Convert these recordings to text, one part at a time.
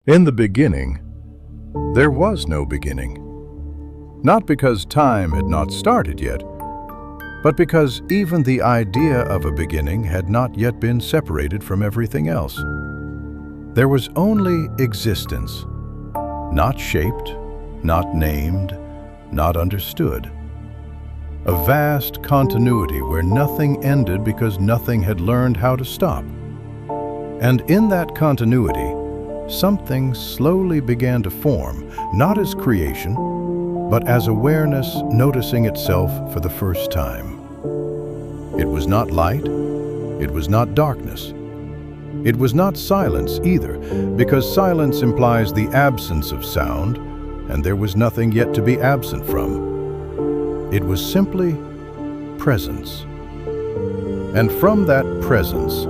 In the beginning, there was no beginning. Not because time had not started yet, but because even the idea of a beginning had not yet been separated from everything else. There was only existence, not shaped, not named, not understood. A vast continuity where nothing ended because nothing had learned how to stop. And in that continuity, something slowly began to form, not as creation, but as awareness noticing itself for the first time. It was not light, it was not darkness. It was not silence either, because silence implies the absence of sound, and there was nothing yet to be absent from. It was simply presence. And from that presence,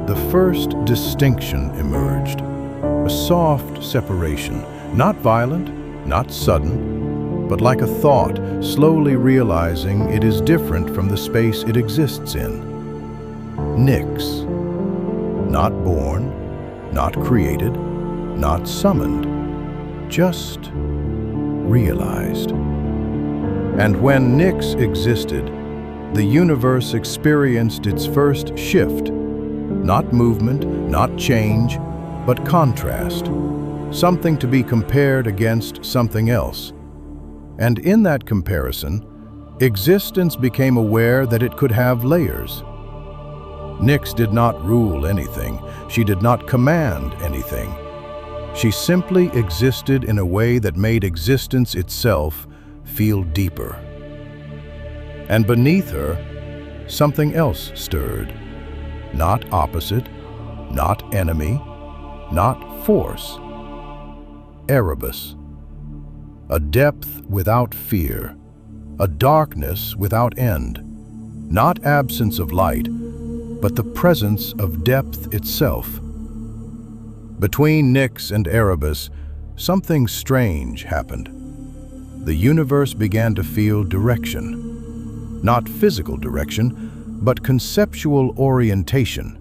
the first distinction emerged. A soft separation, not violent, not sudden, but like a thought slowly realizing it is different from the space it exists in. Nyx. Not born, not created, not summoned, just realized. And when Nyx existed, the universe experienced its first shift. Not movement, not change, but contrast, something to be compared against something else. And in that comparison, existence became aware that it could have layers. Nyx did not rule anything. She did not command anything. She simply existed in a way that made existence itself feel deeper. And beneath her, something else stirred. Not opposite, not enemy, not force. Erebus. A depth without fear, a darkness without end. Not absence of light, but the presence of depth itself. Between Nyx and Erebus, something strange happened. The universe began to feel direction. Not physical direction, but conceptual orientation.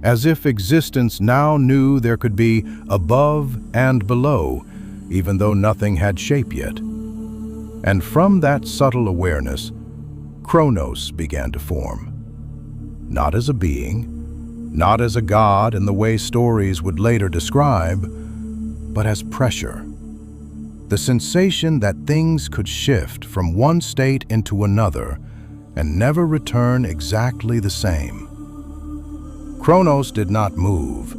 As if existence now knew there could be above and below, even though nothing had shape yet. And from that subtle awareness, Chronos began to form. Not as a being, not as a god in the way stories would later describe, but as pressure. The sensation that things could shift from one state into another and never return exactly the same. Chronos did not move.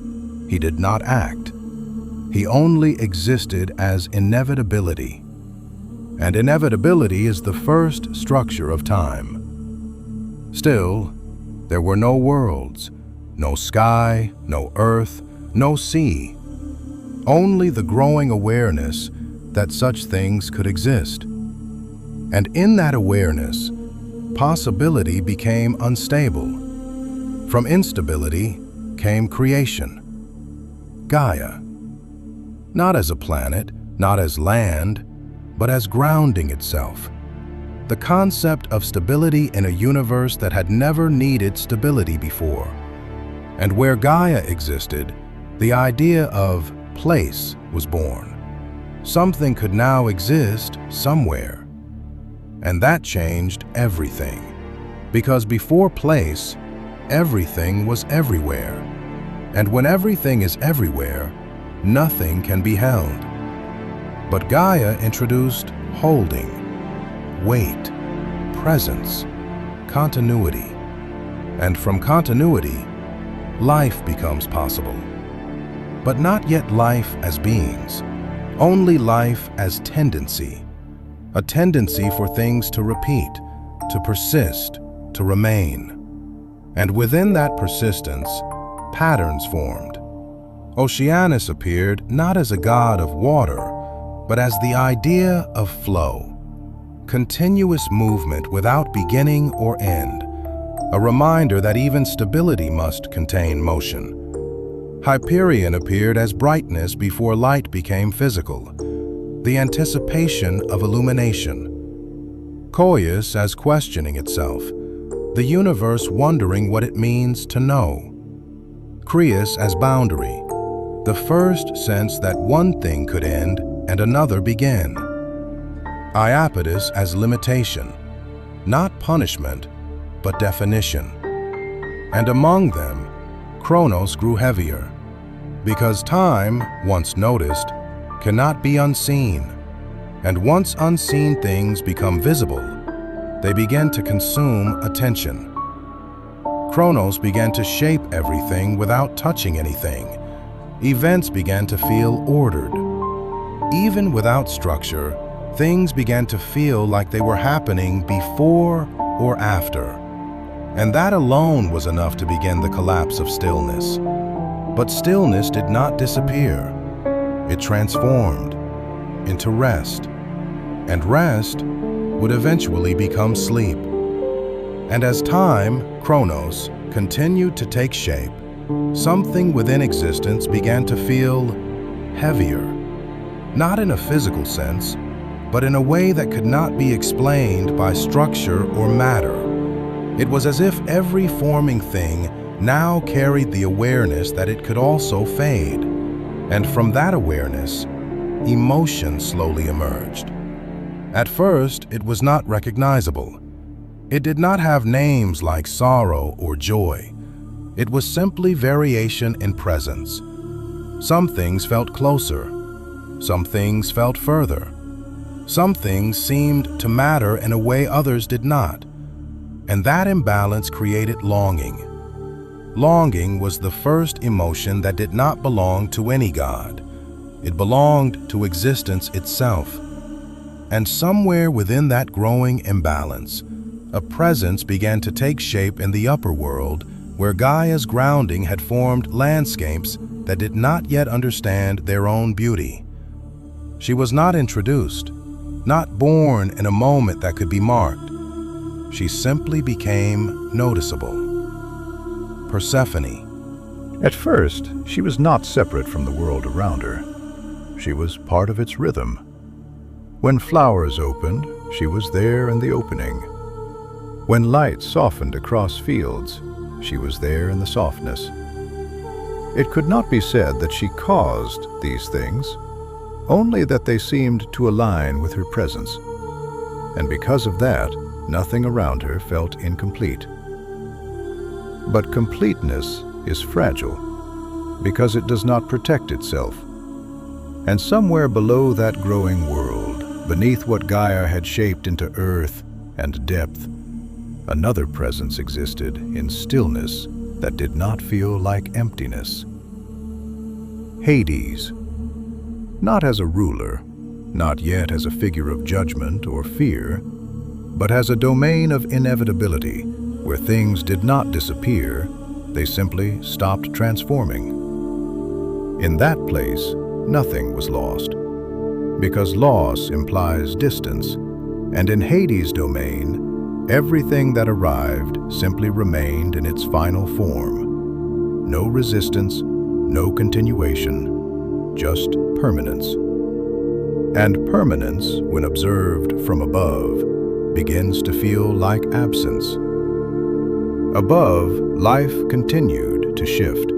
He did not act. He only existed as inevitability. And inevitability is the first structure of time. Still, there were no worlds, no sky, no earth, no sea. Only the growing awareness that such things could exist. And in that awareness, possibility became unstable. From instability came creation. Gaia. Not as a planet, not as land, but as grounding itself. The concept of stability in a universe that had never needed stability before. And where Gaia existed, the idea of place was born. Something could now exist somewhere. And that changed everything. Because before place, everything was everywhere. And when everything is everywhere, nothing can be held. But Gaia introduced holding, weight, presence, continuity. And from continuity, life becomes possible. But not yet life as beings, only life as tendency. A tendency for things to repeat, to persist, to remain. And within that persistence, patterns formed. Oceanus appeared not as a god of water, but as the idea of flow. Continuous movement without beginning or end. A reminder that even stability must contain motion. Hyperion appeared as brightness before light became physical. The anticipation of illumination. Coeus as questioning itself. The universe wondering what it means to know. Creus as boundary, the first sense that one thing could end and another begin. Iapetus as limitation, not punishment, but definition. And among them, Chronos grew heavier, because time, once noticed, cannot be unseen, and once unseen things become visible, they begin to consume attention. Chronos began to shape everything without touching anything. Events began to feel ordered. Even without structure, things began to feel like they were happening before or after. And that alone was enough to begin the collapse of stillness. But stillness did not disappear. It transformed into rest. And rest would eventually become sleep. And as time, Chronos, continued to take shape, something within existence began to feel heavier. Not in a physical sense, but in a way that could not be explained by structure or matter. It was as if every forming thing now carried the awareness that it could also fade. And from that awareness, emotion slowly emerged. At first, it was not recognizable. It did not have names like sorrow or joy. It was simply variation in presence. Some things felt closer. Some things felt further. Some things seemed to matter in a way others did not. And that imbalance created longing. Longing was the first emotion that did not belong to any god. It belonged to existence itself. And somewhere within that growing imbalance, a presence began to take shape in the upper world, where Gaia's grounding had formed landscapes that did not yet understand their own beauty. She was not introduced, not born in a moment that could be marked. She simply became noticeable. Persephone. At first, she was not separate from the world around her. She was part of its rhythm. When flowers opened, she was there in the opening. When light softened across fields, she was there in the softness. It could not be said that she caused these things, only that they seemed to align with her presence. And because of that, nothing around her felt incomplete. But completeness is fragile, because it does not protect itself. And somewhere below that growing world, beneath what Gaia had shaped into earth and depth, another presence existed in stillness that did not feel like emptiness. Hades. Not as a ruler, not yet as a figure of judgment or fear, but as a domain of inevitability, where things did not disappear, they simply stopped transforming. In that place, nothing was lost, because loss implies distance, and in Hades' domain, everything that arrived simply remained in its final form. No resistance, no continuation, just permanence. And permanence, when observed from above, begins to feel like absence. Above, life continued to shift.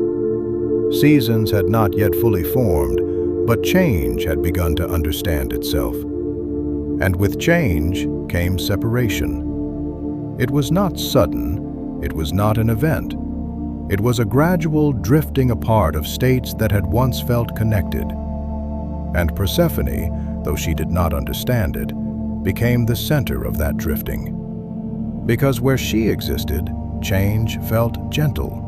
Seasons had not yet fully formed, but change had begun to understand itself. And with change came separation. It was not sudden, it was not an event. It was a gradual drifting apart of states that had once felt connected. And Persephone, though she did not understand it, became the center of that drifting. Because where she existed, change felt gentle.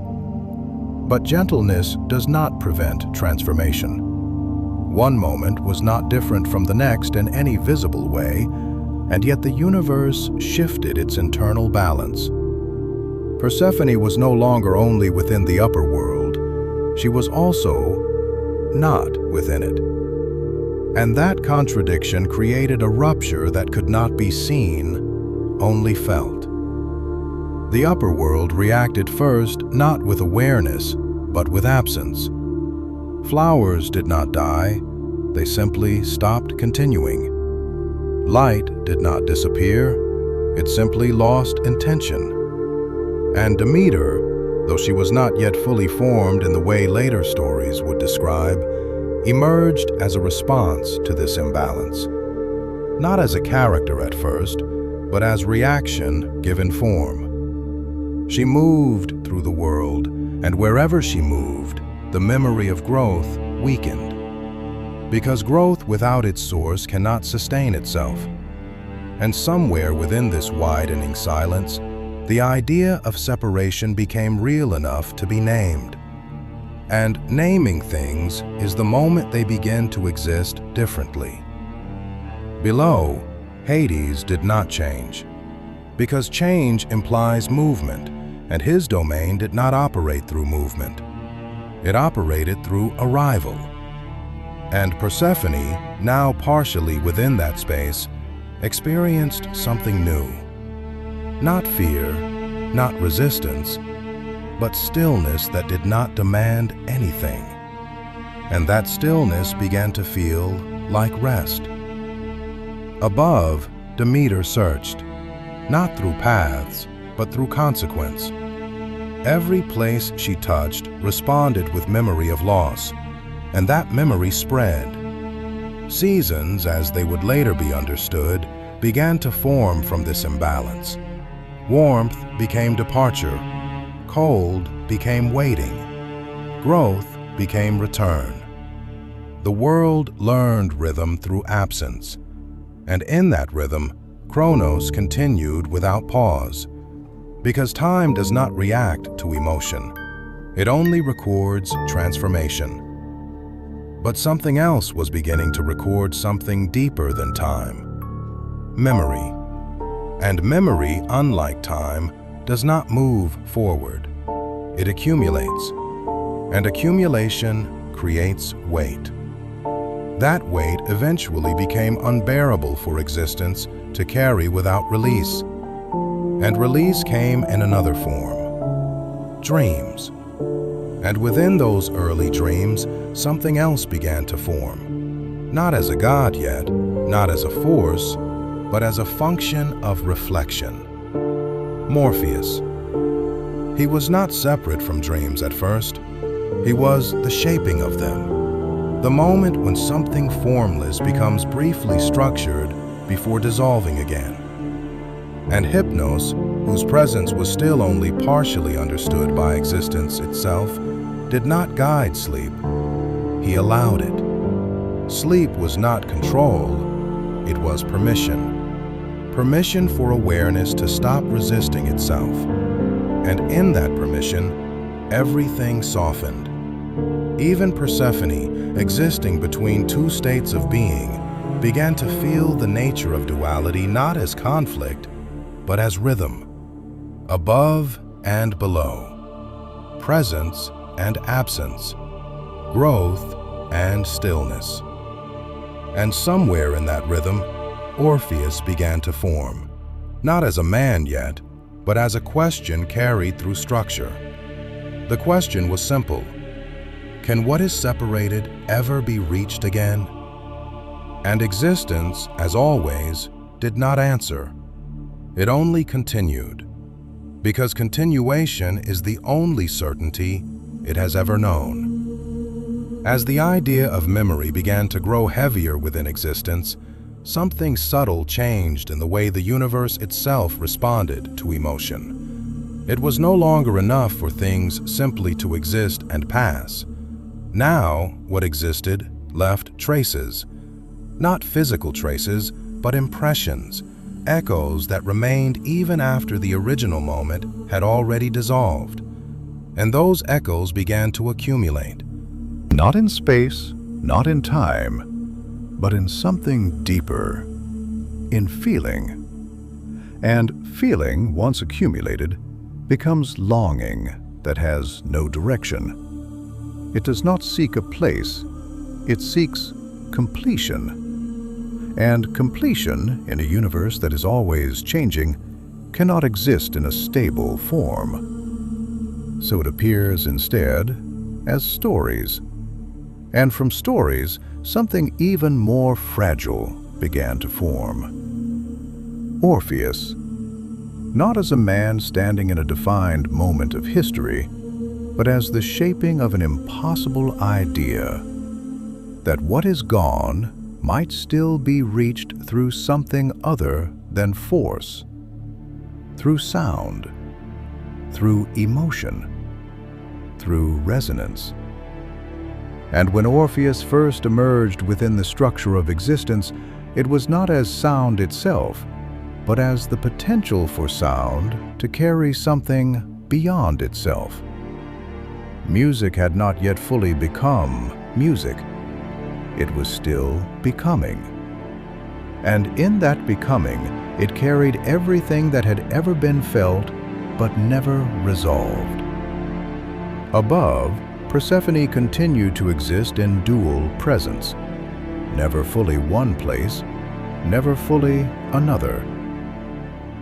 But gentleness does not prevent transformation. One moment was not different from the next in any visible way, and yet the universe shifted its internal balance. Persephone was no longer only within the upper world, she was also not within it. And that contradiction created a rupture that could not be seen, only felt. The upper world reacted first not with awareness, but with absence. Flowers did not die, they simply stopped continuing. Light did not disappear, it simply lost intention. And Demeter, though she was not yet fully formed in the way later stories would describe, emerged as a response to this imbalance. Not as a character at first, but as reaction given form. She moved through the world, and wherever she moved, the memory of growth weakened. Because growth without its source cannot sustain itself. And somewhere within this widening silence, the idea of separation became real enough to be named. And naming things is the moment they begin to exist differently. Below, Hades did not change, because change implies movement, and his domain did not operate through movement. It operated through arrival. And Persephone, now partially within that space, experienced something new. Not fear, not resistance, but stillness that did not demand anything. And that stillness began to feel like rest. Above, Demeter searched, not through paths, but through consequence. Every place she touched responded with memory of loss, and that memory spread. Seasons, as they would later be understood, began to form from this imbalance. Warmth became departure, cold became waiting, growth became return. The world learned rhythm through absence, and in that rhythm, Chronos continued without pause. Because time does not react to emotion, it only records transformation. But something else was beginning to record something deeper than time: memory. And memory, unlike time, does not move forward. It accumulates, and accumulation creates weight. That weight eventually became unbearable for existence to carry without release. And release came in another form: dreams. And within those early dreams, something else began to form. Not as a god yet, not as a force, but as a function of reflection. Morpheus. He was not separate from dreams at first. He was the shaping of them. The moment when something formless becomes briefly structured before dissolving again. And Hypnos, whose presence was still only partially understood by existence itself, did not guide sleep. He allowed it. Sleep was not control, it was permission. Permission for awareness to stop resisting itself. And in that permission, everything softened. Even Persephone, existing between two states of being, began to feel the nature of duality not as conflict, but as rhythm. Above and below. Presence and absence. Growth and stillness. And somewhere in that rhythm, Orpheus began to form, not as a man yet, but as a question carried through structure. The question was simple: can what is separated ever be reached again? And existence, as always, did not answer. It only continued, because continuation is the only certainty it has ever known. As the idea of memory began to grow heavier within existence, something subtle changed in the way the universe itself responded to emotion. It was no longer enough for things simply to exist and pass. Now, what existed left traces. Not physical traces, but impressions, echoes that remained even after the original moment had already dissolved. And those echoes began to accumulate. Not in space, not in time, but in something deeper, in feeling. And feeling, once accumulated, becomes longing that has no direction. It does not seek a place, it seeks completion. And completion, in a universe that is always changing, cannot exist in a stable form. So it appears instead as stories. And from stories, something even more fragile began to form. Orpheus, not as a man standing in a defined moment of history, but as the shaping of an impossible idea that what is gone might still be reached through something other than force, through sound, through emotion, through resonance. And when Orpheus first emerged within the structure of existence, it was not as sound itself, but as the potential for sound to carry something beyond itself. Music had not yet fully become music. It was still becoming. And in that becoming, it carried everything that had ever been felt but never resolved. Above, Persephone continued to exist in dual presence, never fully one place, never fully another.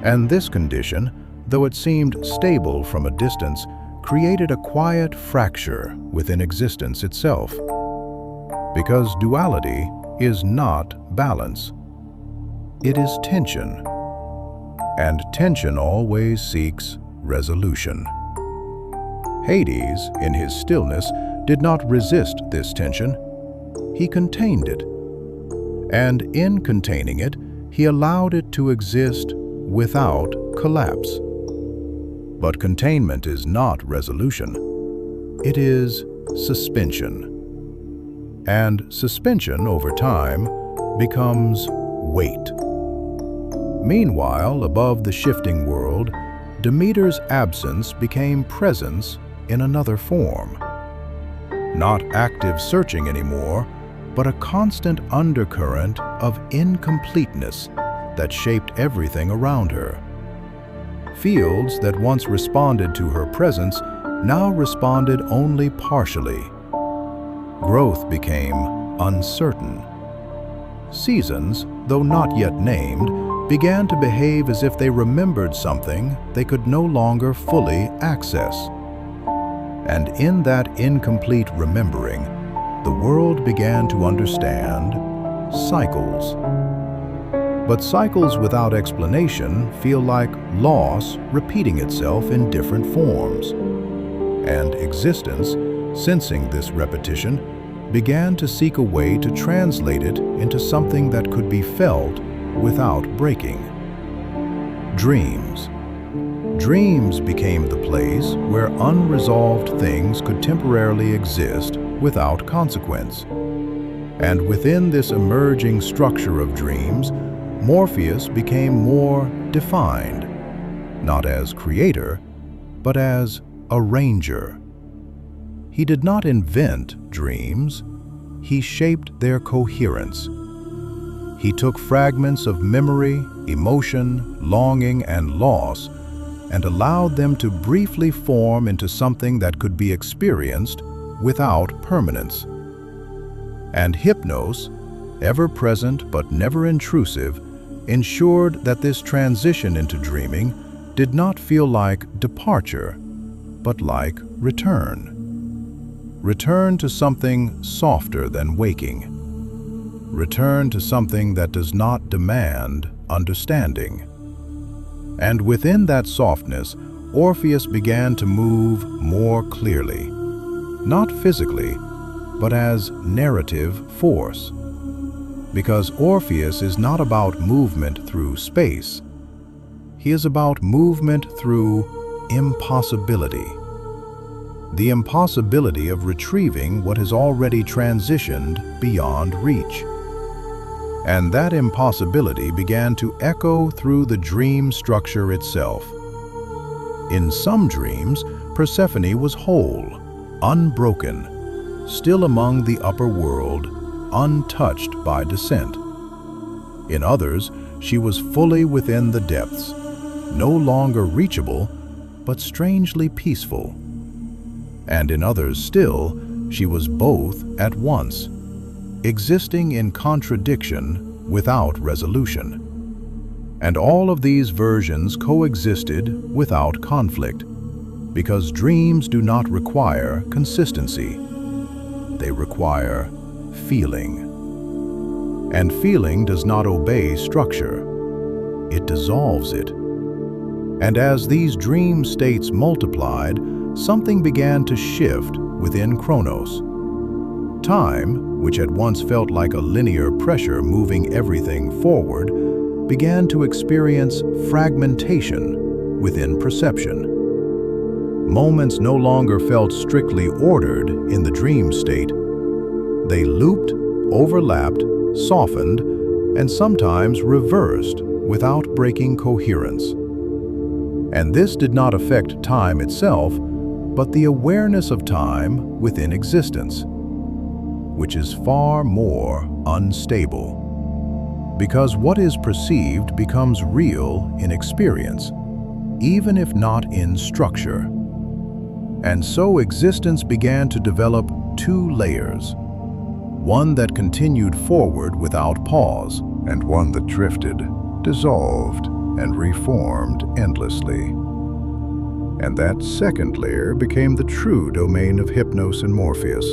And this condition, though it seemed stable from a distance, created a quiet fracture within existence itself. Because duality is not balance. It is tension. And tension always seeks resolution. Hades, in his stillness, did not resist this tension. He contained it. And in containing it, he allowed it to exist without collapse. But containment is not resolution. It is suspension. And suspension, over time, becomes weight. Meanwhile, above the shifting world, Demeter's absence became presence in another form. Not active searching anymore, but a constant undercurrent of incompleteness that shaped everything around her. Fields that once responded to her presence now responded only partially. Growth became uncertain. Seasons, though not yet named, began to behave as if they remembered something they could no longer fully access. And in that incomplete remembering, the world began to understand cycles. But cycles without explanation feel like loss repeating itself in different forms. And existence, sensing this repetition, began to seek a way to translate it into something that could be felt without breaking. Dreams. Dreams became the place where unresolved things could temporarily exist without consequence. And within this emerging structure of dreams, Morpheus became more defined, not as creator, but as arranger. He did not invent dreams, he shaped their coherence. He took fragments of memory, emotion, longing, and loss, and allowed them to briefly form into something that could be experienced without permanence. And Hypnos, ever present but never intrusive, ensured that this transition into dreaming did not feel like departure, but like return. Return to something softer than waking. Return to something that does not demand understanding. And within that softness, Orpheus began to move more clearly, not physically, but as narrative force. Because Orpheus is not about movement through space. He is about movement through impossibility. The impossibility of retrieving what has already transitioned beyond reach. And that impossibility began to echo through the dream structure itself. In some dreams, Persephone was whole, unbroken, still among the upper world, untouched by descent. In others, she was fully within the depths, no longer reachable, but strangely peaceful. And in others still, she was both at once, existing in contradiction without resolution. And all of these versions coexisted without conflict, because dreams do not require consistency. They require feeling. And feeling does not obey structure. It dissolves it. And as these dream states multiplied, something began to shift within Chronos. Time, which had once felt like a linear pressure moving everything forward, began to experience fragmentation within perception. Moments no longer felt strictly ordered in the dream state. They looped, overlapped, softened, and sometimes reversed without breaking coherence. And this did not affect time itself, but the awareness of time within existence, which is far more unstable. Because what is perceived becomes real in experience, even if not in structure. And so existence began to develop two layers, one that continued forward without pause, and one that drifted, dissolved, and reformed endlessly. And that second layer became the true domain of Hypnos and Morpheus,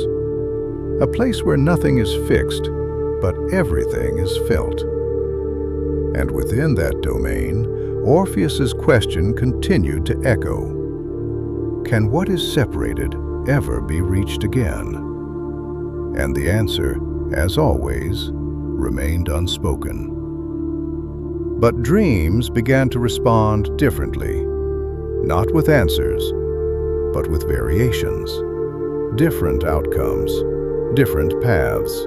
a place where nothing is fixed, but everything is felt. And within that domain, Orpheus's question continued to echo. Can what is separated ever be reached again? And the answer, as always, remained unspoken. But dreams began to respond differently, not with answers, but with variations, different outcomes, different paths,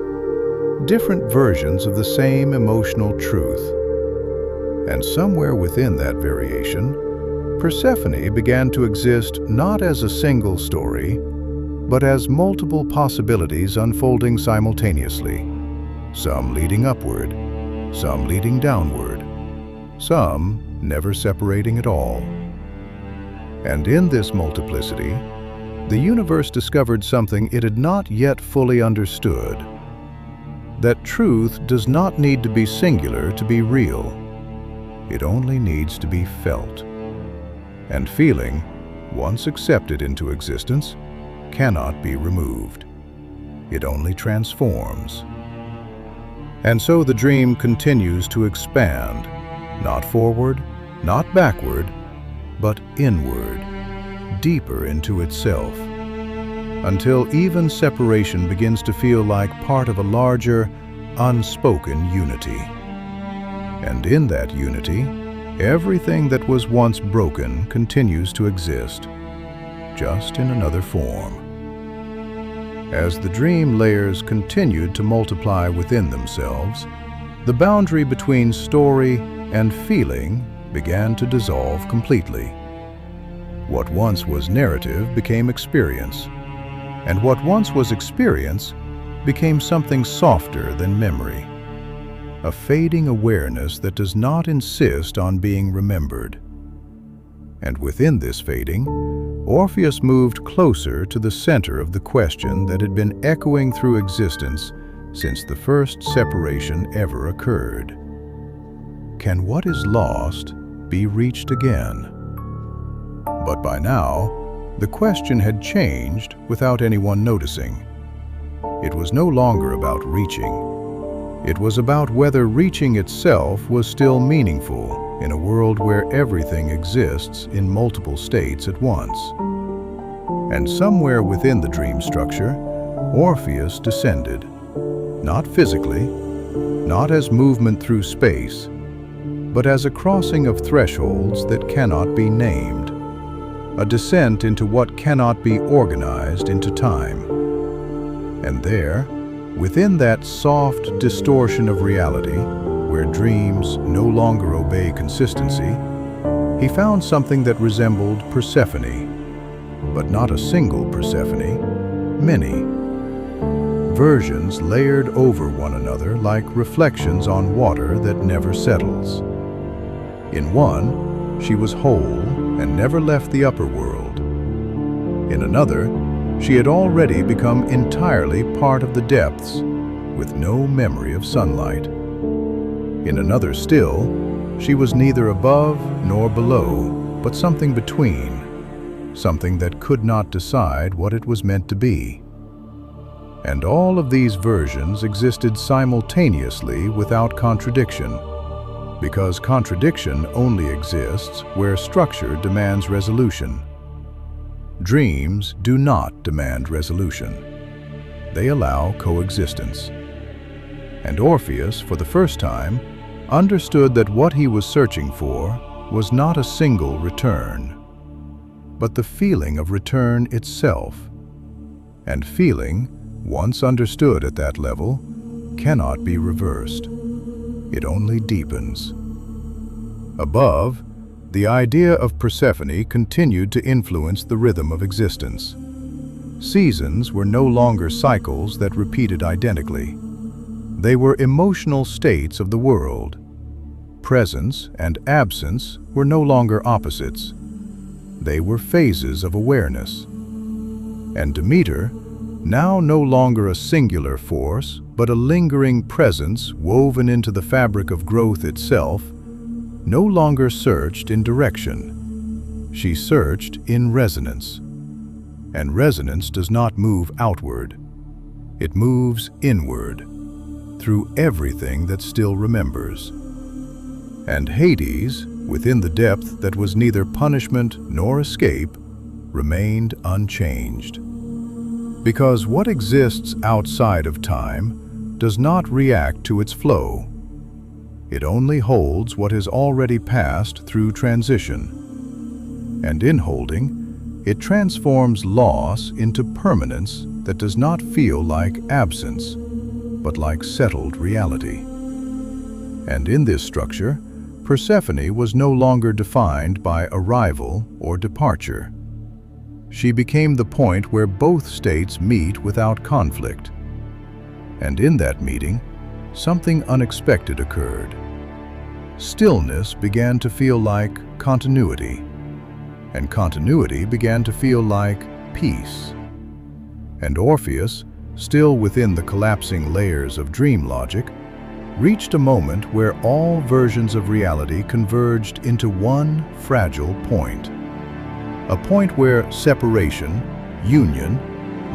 different versions of the same emotional truth. And somewhere within that variation, Persephone began to exist not as a single story, but as multiple possibilities unfolding simultaneously, some leading upward, some leading downward, some never separating at all. And in this multiplicity, the universe discovered something it had not yet fully understood: that truth does not need to be singular to be real. It only needs to be felt. And feeling, once accepted into existence, cannot be removed. It only transforms. And so the dream continues to expand, not forward, not backward, but inward, deeper into itself, until even separation begins to feel like part of a larger, unspoken unity. And in that unity, everything that was once broken continues to exist, just in another form. As the dream layers continued to multiply within themselves, the boundary between story and feeling began to dissolve completely. What once was narrative became experience, and what once was experience became something softer than memory, a fading awareness that does not insist on being remembered. And within this fading, Orpheus moved closer to the center of the question that had been echoing through existence since the first separation ever occurred. Can what is lost be reached again? But by now, the question had changed without anyone noticing. It was no longer about reaching. It was about whether reaching itself was still meaningful in a world where everything exists in multiple states at once. And somewhere within the dream structure, Orpheus descended, not physically, not as movement through space, but as a crossing of thresholds that cannot be named, a descent into what cannot be organized into time. And there, within that soft distortion of reality, where dreams no longer obey consistency, he found something that resembled Persephone, but not a single Persephone, many. Versions layered over one another like reflections on water that never settles. In one, she was whole and never left the upper world. In another, she had already become entirely part of the depths, with no memory of sunlight. In another still, she was neither above nor below, but something between, something that could not decide what it was meant to be. And all of these versions existed simultaneously without contradiction, because contradiction only exists where structure demands resolution. Dreams do not demand resolution. They allow coexistence. And Orpheus, for the first time, understood that what he was searching for was not a single return, but the feeling of return itself. And feeling, once understood at that level, cannot be reversed. It only deepens. Above, the idea of Persephone continued to influence the rhythm of existence. Seasons were no longer cycles that repeated identically. They were emotional states of the world. Presence and absence were no longer opposites. They were phases of awareness. And Demeter, now no longer a singular force, but a lingering presence woven into the fabric of growth itself, no longer searched in direction. She searched in resonance. And resonance does not move outward. It moves inward, through everything that still remembers. And Hades, within the depth that was neither punishment nor escape, remained unchanged. Because what exists outside of time does not react to its flow. It only holds what has already passed through transition. And in holding, it transforms loss into permanence that does not feel like absence, but like settled reality. And in this structure, Persephone was no longer defined by arrival or departure. She became the point where both states meet without conflict. And in that meeting, something unexpected occurred. Stillness began to feel like continuity, and continuity began to feel like peace. And Orpheus, still within the collapsing layers of dream logic, reached a moment where all versions of reality converged into one fragile point. A point where separation, union,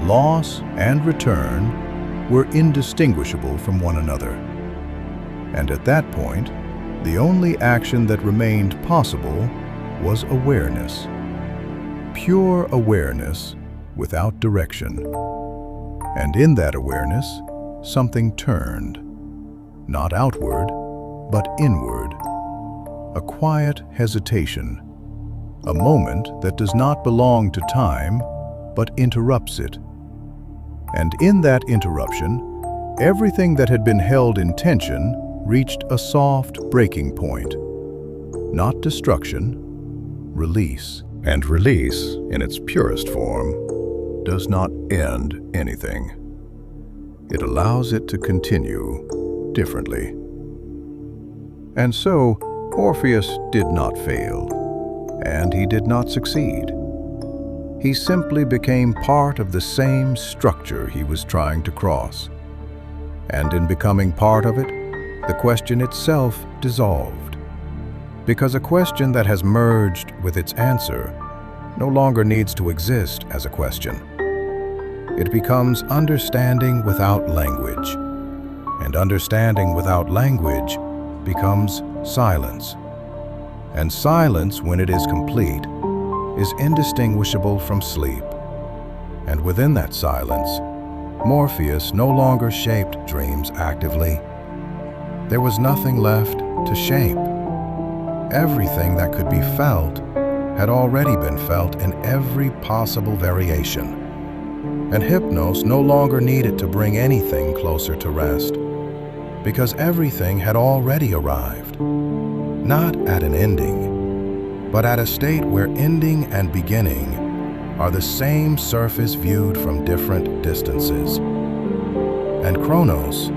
loss, and return were indistinguishable from one another. And at that point, the only action that remained possible was awareness. Pure awareness without direction. And in that awareness, something turned. Not outward, but inward. A quiet hesitation. A moment that does not belong to time, but interrupts it. And in that interruption, everything that had been held in tension reached a soft breaking point. Not destruction, release. And release, in its purest form, does not end anything. It allows it to continue differently. And so, Orpheus did not fail, and he did not succeed. He simply became part of the same structure he was trying to cross. And in becoming part of it, the question itself dissolved. Because a question that has merged with its answer no longer needs to exist as a question. It becomes understanding without language. And understanding without language becomes silence. And silence, when it is complete, is indistinguishable from sleep. And within that silence, Morpheus no longer shaped dreams actively. There was nothing left to shape. Everything that could be felt had already been felt in every possible variation. And Hypnos no longer needed to bring anything closer to rest, because everything had already arrived. Not at an ending, but at a state where ending and beginning are the same surface viewed from different distances. And Chronos,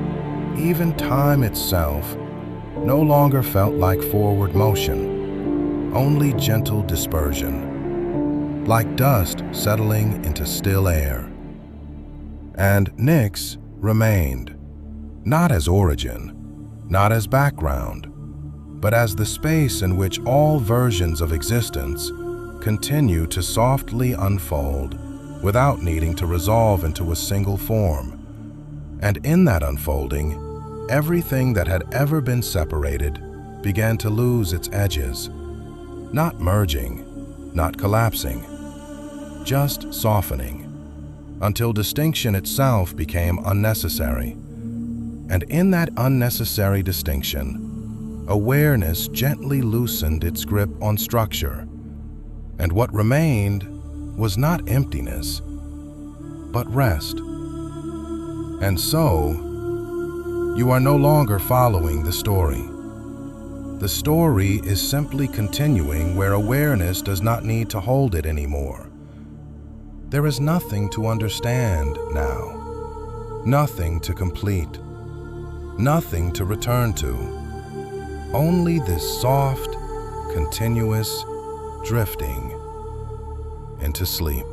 even time itself, no longer felt like forward motion, only gentle dispersion, like dust settling into still air. And Nyx remained, not as origin, not as background, but as the space in which all versions of existence continue to softly unfold without needing to resolve into a single form. And in that unfolding, everything that had ever been separated began to lose its edges, not merging, not collapsing, just softening, until distinction itself became unnecessary. And in that unnecessary distinction, awareness gently loosened its grip on structure, and what remained was not emptiness, but rest. And so, you are no longer following the story. The story is simply continuing where awareness does not need to hold it anymore. There is nothing to understand now, nothing to complete, nothing to return to. Only this soft, continuous drifting into sleep.